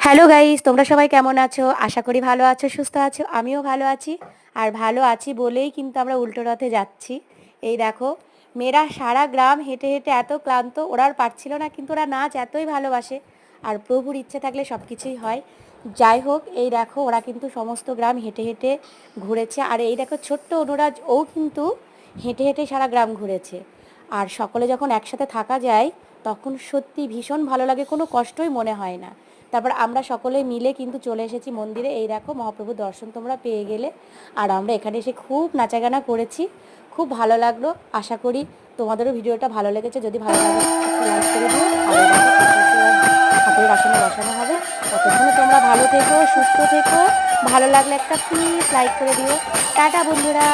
Hello guys, তোমরা সবাই কেমন আছো? আশা করি ভালো আছো, সুস্থ আছো। আমিও ভালো আছি। আর ভালো আছি বলেই কিন্তু আমরা উল্টো রথে যাচ্ছি। এই দেখো, মেয়েরা সারা গ্রাম হেঁটে হেঁটে এত ক্লান্ত, ওরা আর পারছিল না, কিন্তু ওরা নাচ এতই ভালোবাসে। আর প্রভুর ইচ্ছে থাকলে সব কিছুই হয়। যাই হোক, এই দেখো ওরা কিন্তু সমস্ত গ্রাম হেঁটে হেঁটে ঘুরেছে। আর এই দেখো ছোট্ট অনুরাজ, ও কিন্তু হেঁটে হেঁটে সারা গ্রাম ঘুরেছে। আর সকলে যখন একসাথে থাকা যায় তখন সত্যি ভীষণ ভালো লাগে, কোনো কষ্টই মনে হয় না। তারপর আমরা সকলে মিলে কিন্তু চলে এসেছি মন্দিরে। এই দেখো মহাপ্রভুর দর্শন তোমরা পেয়ে গেলে। আর আমরা এখানে এসে খুব নাচাগানা করেছি, খুব ভালো লাগলো। আশা করি তোমাদেরও ভিডিওটা ভালো লেগেছে। যদি ভালো লাগে লাইক করে দিও। আর এই দেখো ঠাকুরের আসনে বসানো হবে। ততক্ষণে তোমরা ভালো থেকো, সুস্থ থেকো। ভালো লাগলে একটা প্লিজ লাইক করে দিও। টাটা বন্ধুরা।